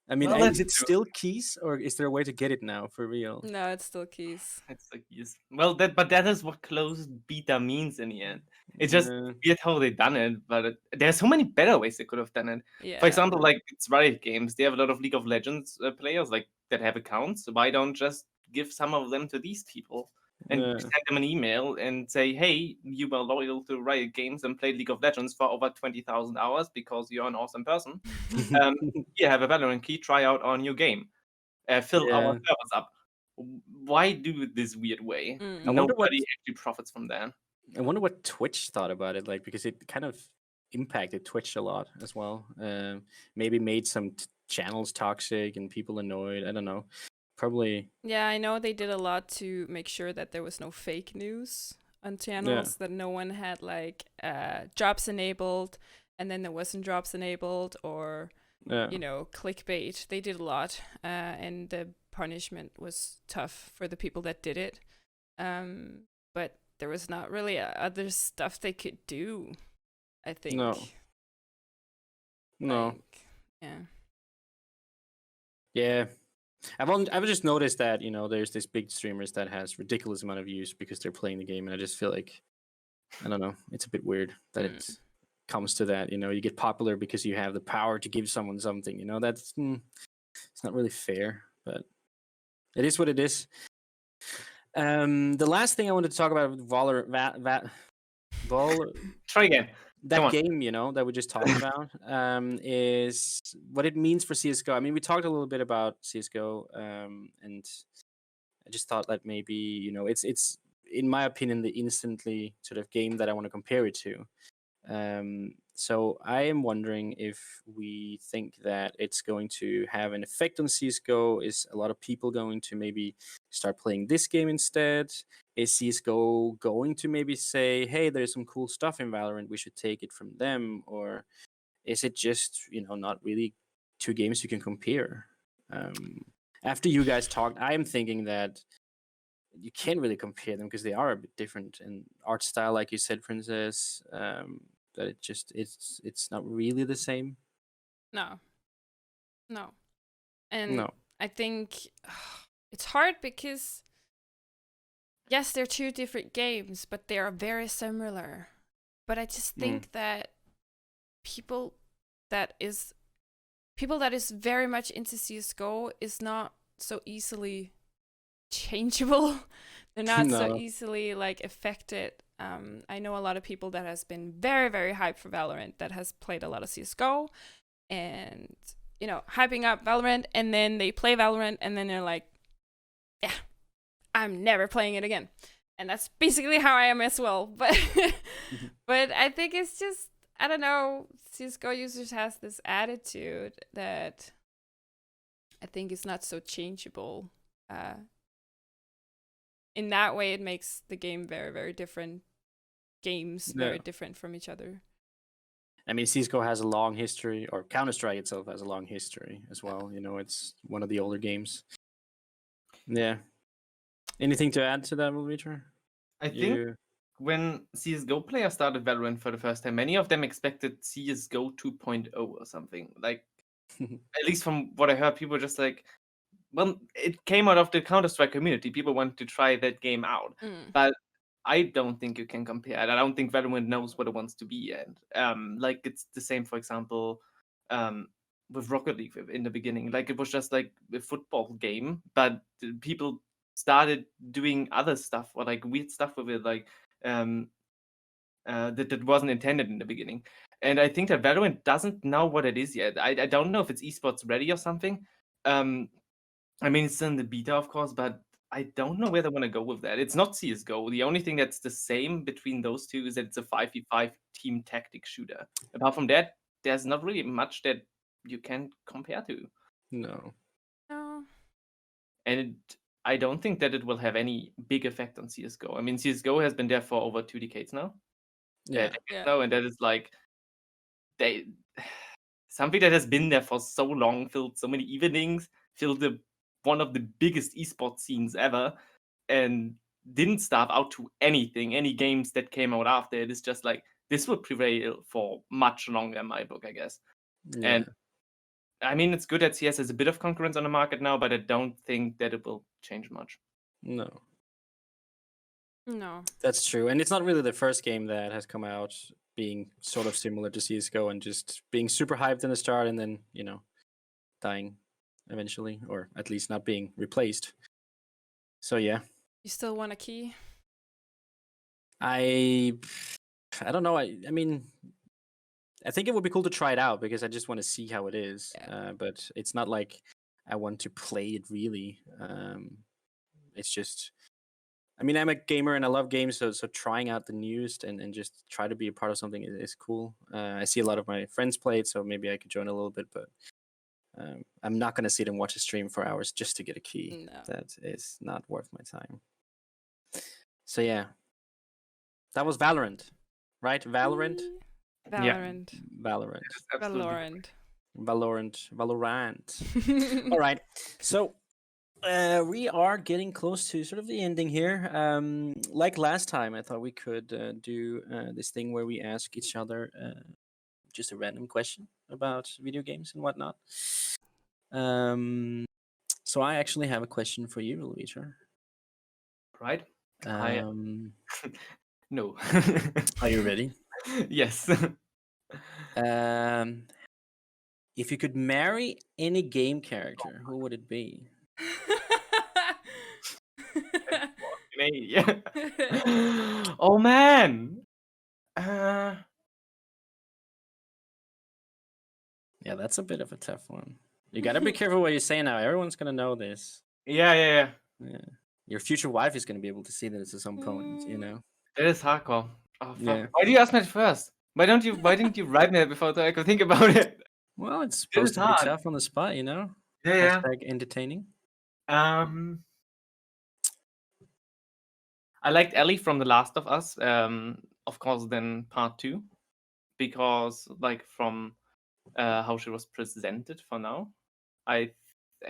I mean, Well, is that's it true. still keys, or is there a way to get it now for real? no, it's still keys. It's like, yes. Well, that is what closed beta means in the end. It's just weird how they done it, but there's so many better ways they could have done it. Yeah. For example, like it's Riot Games, they have a lot of League of Legends players like that have accounts. So why don't just give some of them to these people and Yeah. send them an email and say, hey, you were loyal to Riot Games and played League of Legends for over 20,000 hours because you're an awesome person. You have a Valorant key, try out our new game. Fill our Yeah. servers up. Why do it this weird way? Mm. I wonder what- Nobody actually profits from that. I wonder what Twitch thought about it, like, because it kind of impacted Twitch a lot as well. Maybe made some channels toxic and people annoyed. I don't know. Probably. Yeah, I know they did a lot to make sure that there was no fake news on channels, that no one had like drops enabled and then there wasn't drops enabled, or Yeah. clickbait. They did a lot, and the punishment was tough for the people that did it. But there was not really other stuff they could do, I think. No. Like, yeah. Yeah. I've just noticed that, there's this big streamers that has ridiculous amount of views because they're playing the game, and I just feel like, I don't know, it's a bit weird that it comes to that. You get popular because you have the power to give someone something. That's it's not really fair, but it is what it is. The last thing I wanted to talk about with Try again. that game, that we just talked about, is what it means for CS:GO. I mean, we talked a little bit about CS:GO, and I just thought that maybe it's in my opinion the instantly sort of game that I want to compare it to. So I am wondering if we think that it's going to have an effect on CS:GO. Is a lot of people going to maybe start playing this game instead? Is CS:GO going to maybe say, hey, there's some cool stuff in Valorant, we should take it from them? Or is it just not really two games you can compare? After you guys talked, I am thinking that you can't really compare them because they are a bit different in art style, like you said, Princess. That it's not really the same. No. And No. I think it's hard because yes, they're two different games, but they are very similar. But I just think that people that is very much into CS:GO is not so easily changeable. They're not so No. easily like affected. I know a lot of people that has been very, very hyped for Valorant that has played a lot of CS:GO and hyping up Valorant, and then they play Valorant and then they're like, yeah, I'm never playing it again. And that's basically how I am as well. But but I think it's just, I don't know, CS:GO users has this attitude that I think is not so changeable. In that way, it makes the game very, very different. Games very different from each other. I mean, CS:GO has a long history, or Counter-Strike itself has a long history as well. It's one of the older games. Yeah. Anything to add to that, Wilviter? I think when CS:GO players started Valorant for the first time, many of them expected CS:GO 2.0 or something. Like, at least from what I heard, people were just like, well, it came out of the Counter-Strike community. People wanted to try that game out. But I don't think you can compare it. I don't think Valorant knows what it wants to be. And like, it's the same, for example, with Rocket League in the beginning. Like, it was just like a football game, but people started doing other stuff or like weird stuff with it, like that wasn't intended in the beginning. And I think that Valorant doesn't know what it is yet. I don't know if it's esports ready or something. I mean, it's in the beta, of course, but I don't know where they want to go with that. It's not CS:GO. The only thing that's the same between those two is that it's a 5v5 team tactic shooter. Apart from that, there's not really much that you can compare to. No. And I don't think that it will have any big effect on CS:GO. I mean, CS:GO has been there for over 2 decades now. Yeah. And that is like something that has been there for so long, filled so many evenings, filled one of the biggest esports scenes ever, and didn't starve out to anything. Any games that came out after it is just like, this would prevail for much longer in my book, I guess. Yeah. And I mean, it's good that CS has a bit of concurrence on the market now, but I don't think that it will change much. No. No. That's true. And it's not really the first game that has come out being sort of similar to CS:GO and just being super hyped in the start and then, dying eventually, or at least not being replaced. So yeah. You still want a key? I don't know. I mean, I think it would be cool to try it out because I just want to see how it is. Yeah. But it's not like I want to play it really. It's just, I mean, I'm a gamer and I love games, so trying out the newest and just try to be a part of something is cool. I see a lot of my friends play it, so maybe I could join a little bit, but I'm not going to sit and watch a stream for hours just to get a key. No. That is not worth my time. So yeah, that was Valorant, right? Valorant? Valorant. Valorant. Valorant. Valorant. All right. So we are getting close to sort of the ending here. Like last time, I thought we could do this thing where we ask each other just a random question about video games and whatnot. So I actually have a question for you, Luisa. Right? No. Are you ready? Yes. If you could marry any game character, who would it be? Oh man. Yeah, that's a bit of a tough one. You gotta be careful what you say now. Everyone's gonna know this. Yeah. Your future wife is gonna be able to see this at some point, That is hardcore. Oh fuck. Yeah. Why do you ask me first? Why didn't you write me that before I could think about it? Well, it's supposed to be hard. tough on the spot, Yeah. Hashtag entertaining. I liked Ellie from The Last of Us. Of course, then part 2, because like from how she was presented for now. I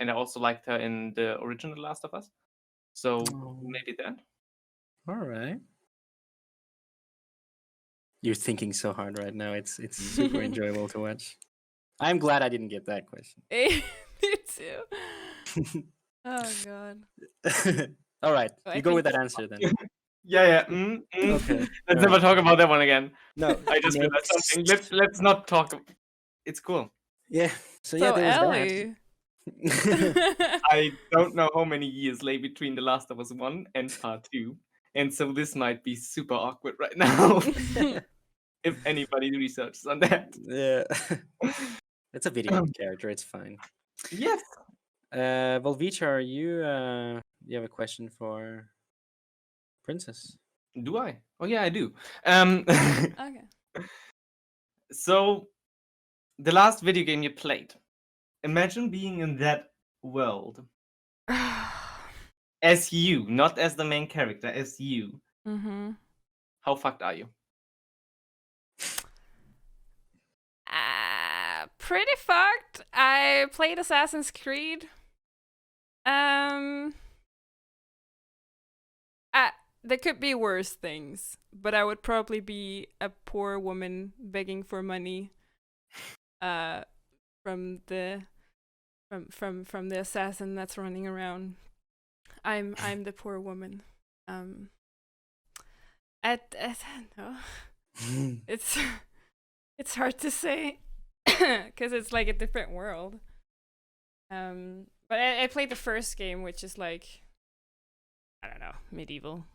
also liked her in the original Last of Us. So maybe that. All right. You're thinking so hard right now. It's super enjoyable to watch. I'm glad I didn't get that question. Me too. Oh god. All right, I you go with think- that answer then. Yeah. Okay. Let's all never right. talk about that one again. No, I just realized something. next. Let's not talk. It's cool. Yeah. So yeah, So there was Ellie. that. I don't know how many years lay between The Last of Us 1 and Part 2. And so this might be super awkward right now. If anybody researches on that. Yeah. It's a video game character. It's fine. Yes. Well, Vichar, you have a question for Princess? Do I? Oh yeah, I do. Okay. So the last video game you played. Imagine being in that world as you, not as the main character, as you. Mm-hmm. How fucked are you? Pretty fucked. I played Assassin's Creed. There could be worse things, but I would probably be a poor woman begging for money. From the assassin that's running around. I'm the poor woman. I don't know. It's hard to say because it's like a different world. But I played the first game, which is like, I don't know, medieval.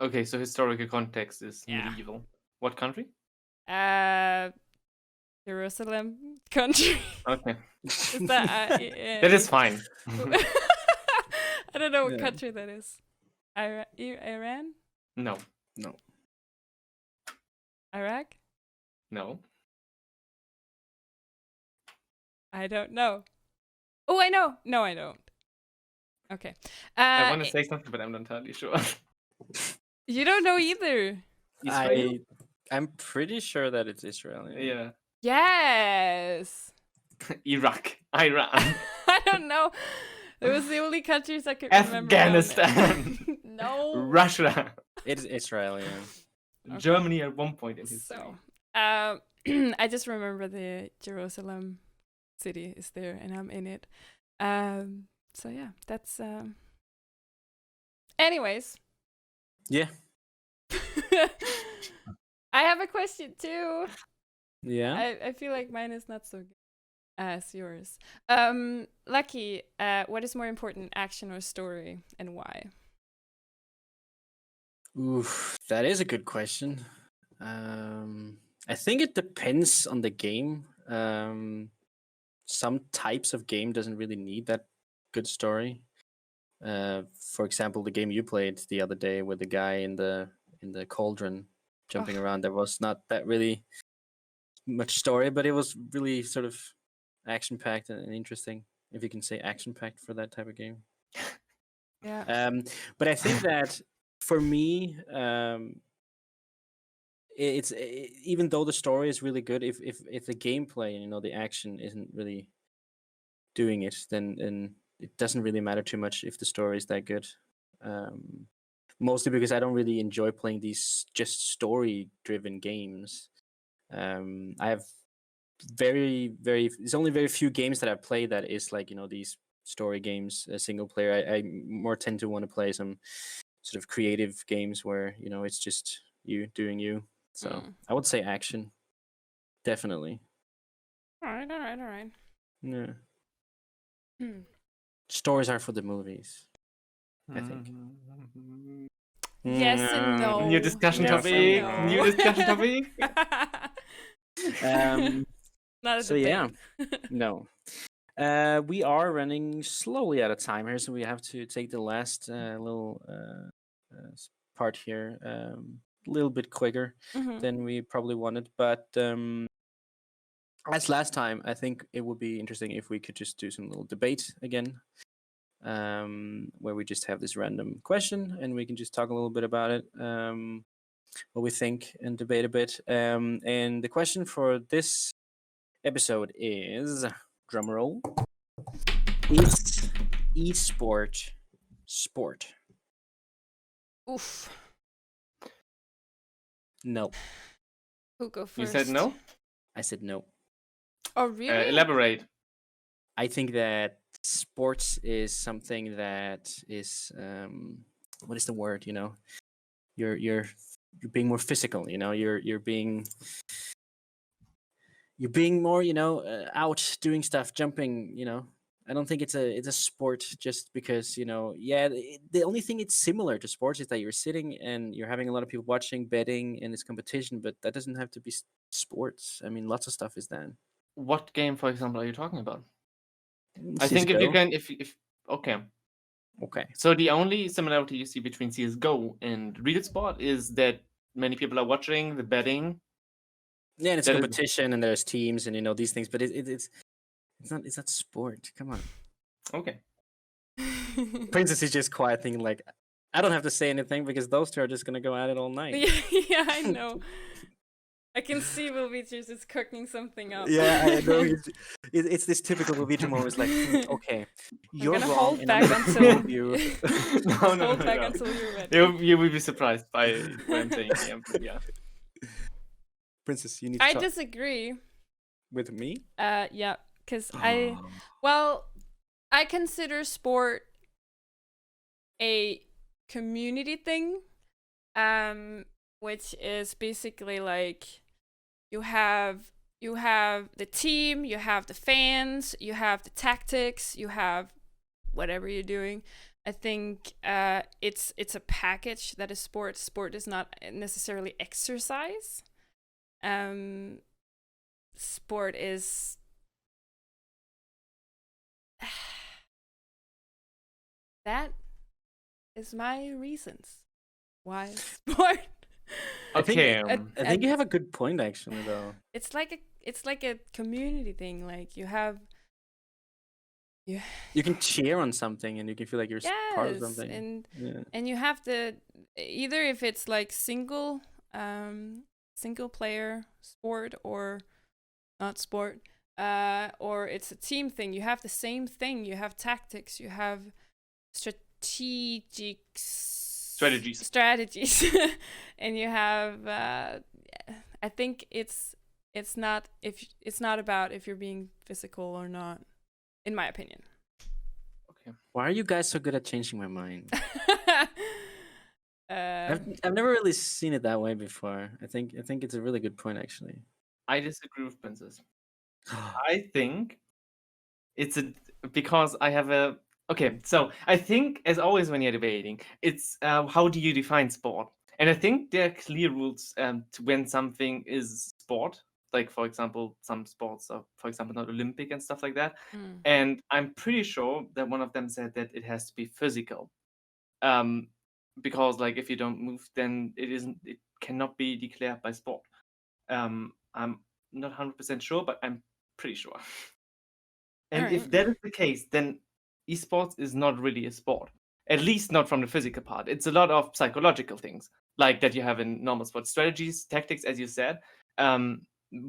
Okay, so historical context is Yeah. medieval. What country? Jerusalem country. Okay. Is that That is fine. I don't know what Yeah. country that is. Iran? No. No. Iraq? No. I don't know. Oh, I know. No, I don't. Okay. I want to say something, but I'm not entirely sure. You don't know either. Israel? I'm pretty sure that it's Israel. Yeah. Yes. Iraq. Iran. I don't know. It was the only countries I could remember. Afghanistan. No. Russia. It's Israel, yeah. Okay. Germany at one point in history. So, I just remember the Jerusalem city is there, and I'm in it. So yeah, that's. Anyways. Yeah. I have a question too. Yeah. I feel like mine is not so good as yours. Lucky, what is more important, action or story, and why? Oof, that is a good question. I think it depends on the game. Some types of game doesn't really need that good story. For example, the game you played the other day with the guy in the cauldron jumping around, there was not that really much story, but it was really sort of action packed and interesting, if you can say action packed for that type of game. Yeah. But I think that for me, it's even though the story is really good, if the gameplay and the action isn't really doing it, then it doesn't really matter too much if the story is that good. Mostly because I don't really enjoy playing these just story-driven games. I have it's only very few games that I play that is like these story games, single player. I more tend to want to play some sort of creative games where it's just you doing you. So I would say action, definitely. All right. Yeah. Stories are for the movies, I think. Yes and no. New discussion Yes and topic. no. New discussion topic. Not a So debate. yeah, no. We are running slowly out of time here, so we have to take the last little part here a little bit quicker than we probably wanted. But as last time, I think it would be interesting if we could just do some little debate again, where we just have this random question and we can just talk a little bit about it, what we think, and debate a bit. And the question for this episode is, drumroll, is esport sport? Oof. No. Who go first? You said no? I said no. Oh, really? Elaborate. I think that sports is something that is what is the word? You know, you're being more physical. You know, you're being more. You know, out doing stuff, jumping. You know, I don't think it's a sport just because you know. Yeah, the only thing it's similar to sports is that you're sitting and you're having a lot of people watching, betting, and it's competition. But that doesn't have to be sports. I mean, lots of stuff is that. What game, for example, are you talking about? I think if you CS:GO. can, if okay. Okay. So the only similarity you see between CS:GO and real sport is that many people are watching the betting. Yeah, and it's That is competition, and there's teams, and you know these things. But it's not sport. Come on, okay. Princess is just quiet, thinking like, I don't have to say anything because those two are just gonna go at it all night. Yeah, I know. I can see Wilvichers is cooking something up. Yeah, I know. It's this typical Wilvicher moment. It's like, okay, you're gonna wrong, hold and back I'm gonna until- prove you. Hold back until you're ready. You will be surprised by what I'm saying here. But yeah. Princess, you need to I talk disagree. with me. Yeah, because I consider sport a community thing, which is basically like you have the team, you have the fans, you have the tactics, you have whatever you're doing. I think it's a package that is sport. Sport is not necessarily exercise. Sport is that is my reasons why sport. Okay. I think you have a good point, actually, though. It's like a community thing. Like you You can cheer on something, and you can feel like you're part of yes, something. and you have to either if it's like single player sport or not sport, or it's a team thing. You have the same thing. You have tactics. You have strategies, and you have. I think it's not about if you're being physical or not, in my opinion. Okay. Why are you guys so good at changing my mind? Uh, I've never really seen it that way before. I think it's a really good point, actually. I disagree with Princess. I think it's because I have a okay. So I think, as always, when you're debating, it's how do you define sport? And I think there are clear rules to when something is sport. Like, for example, some sports are, for example, not Olympic and stuff like that. And I'm pretty sure that one of them said that it has to be physical. Because like if you don't move, then it cannot be declared by sport. I'm not 100% sure, but I'm pretty sure. And if that is the case, then esports is not really a sport. At least not from the physical part. It's a lot of psychological things, like that you have in normal sports, strategies, tactics, as you said.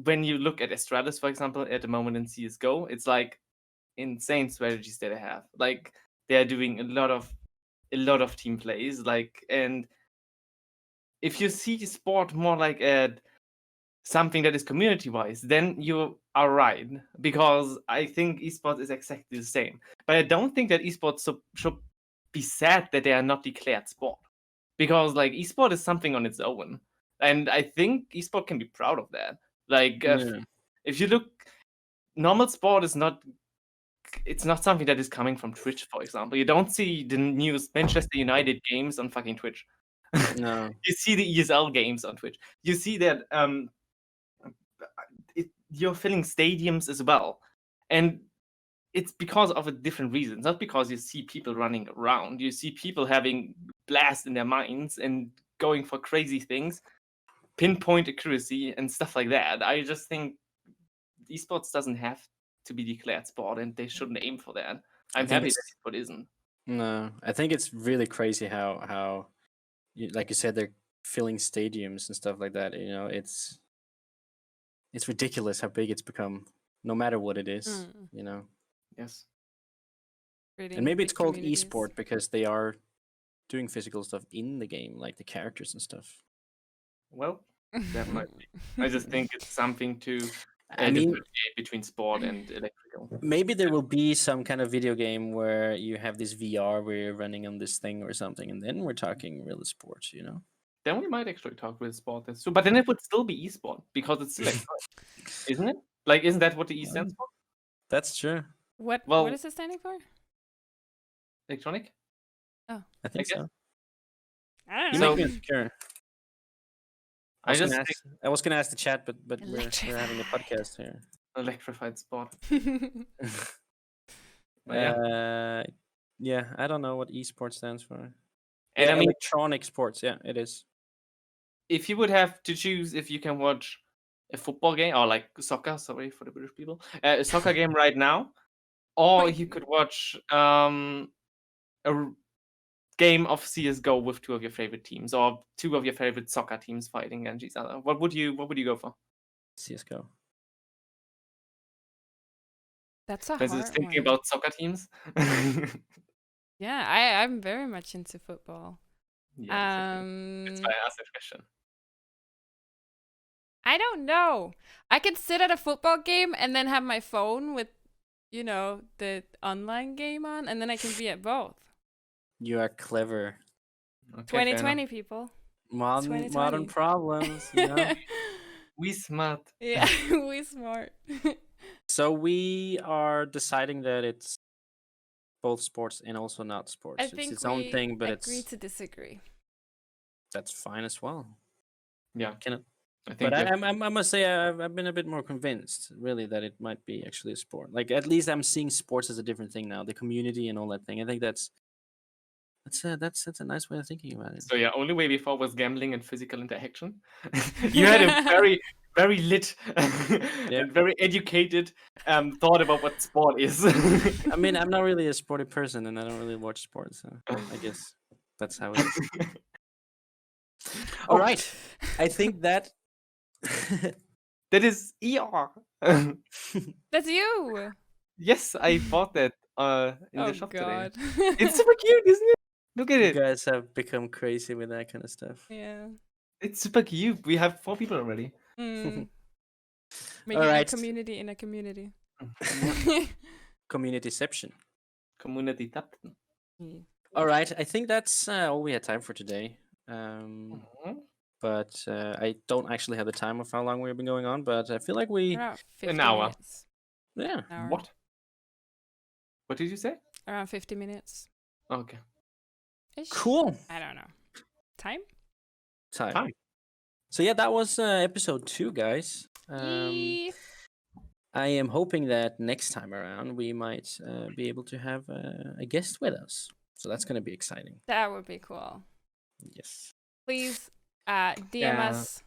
When you look at Astralis, for example, at the moment in CS:GO, it's like insane strategies that they have. Like they're doing a lot of team plays. Like, and if you see sport more like something that is community-wise, then you are right, because I think esports is exactly the same. But I don't think that esports should be sad that they are not declared sport, because like esport is something on its own, and I think esport can be proud of that. Like if you look, normal sport is not. It's not something that is coming from Twitch, for example. You don't see the newest Manchester United games on fucking Twitch. No. You see the ESL games on Twitch. You see that you're filling stadiums as well, and it's because of a different reason. Not because you see people running around. You see people having blast in their minds and going for crazy things, pinpoint accuracy and stuff like that. I just think esports doesn't have to be declared sport, and they shouldn't aim for that. I'm happy that esport isn't. No, I think it's really crazy how like you said, they're filling stadiums and stuff like that. You know, it's ridiculous how big it's become. no matter what it is, Mm. you know. Yes. Creating And maybe it's big called communities. esport because they are doing physical stuff in the game, like the characters and stuff. Well, that might be. I just think it's something to I mean, differentiate between sport and electrical. maybe there will be some kind of video game where you have this VR where you're running on this thing or something, and then we're talking real sports, you know. Then we might actually talk with sport. That's true. But then it would still be esport because it's still electronic, isn't it? Like, isn't that what the E stands for? That's true. What Well- is it standing for? Electronic? Oh, I think guess. so. I don't You know. make me insecure. I just I was gonna ask the chat, but we're having a Electrified. podcast here. electrified sport. But yeah. Yeah, I don't know what esports stands for. And Yeah, I mean, electronic sports. Yeah, it is. if you would have to choose if you can watch a football game or like soccer, sorry for the British people, a soccer game right now, or Wait. you could watch a game of CS:GO with two of your favorite teams or two of your favorite soccer teams fighting against each other, what would you go for? CS:GO. That's a Because hard it's thinking one. about soccer teams. Yeah, I'm very much into football. Yeah, exactly. That's why I asked that question. I don't know. I could sit at a football game and then have my phone with, you know, the online game on, and then I can be at both. You are clever. Okay, fair enough. 2020 people. Modern 2020. problems, you know. We smart. Yeah, we smart. So we are deciding that it's both sports and also not sports. I It's think its own we thing, but agree it's to disagree. that's fine as well. Yeah, Can it? I think But that I must say I've been a bit more convinced, really, that it might be actually a sport. Like at least I'm seeing sports as a different thing now. The community and all that thing. I think that's a nice way of thinking about it. so. Yeah, only way before was gambling and physical interaction. You had a very lit and very educated thought about what sport is. I mean, I'm not really a sporty person, and I don't really watch sports. So I guess that's how it is. All right, I think that. That is ER. That's you. Yes, I bought that in Oh the shop today. God. It's super cute, isn't it? Look at You it. guys have become crazy with that kind of stuff. Yeah. It's super cute. We have 4 people already. Mm. Making Alright. a community in a community. Communityception. Community tappen. All right, I think that's all we had time for today. But I don't actually have the time of how long we've been going on. But I feel like we, Around 50 An hour. minutes. yeah. An hour. What? What did you say? Around 50 minutes. Okay. Ish. Cool. I don't know. Time? Time. So yeah, that was episode 2, guys. Yee. I am hoping that next time around we might be able to have a guest with us. So that's going to be exciting. That would be cool. Yes. Please DM us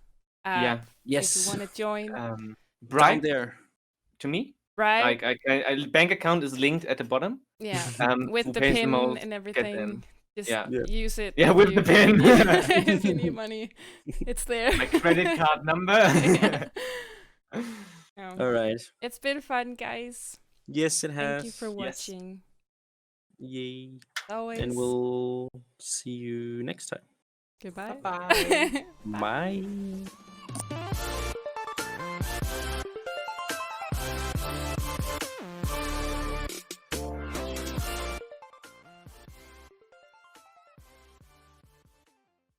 Yeah. if Yes. you want to join. Down Bribe there. to me. Right? Like I bank account is linked at the bottom. Yeah. Who With the pays pin most and get everything. them. Just Yeah. Yeah. use it. Yeah, if with the pin. if you need money, it's there. My credit card number. Yeah. All right. It's been fun, guys. Yes, it has. Thank you for watching. Yay. Always. And we'll see you next time. Goodbye. Bye-bye. Bye.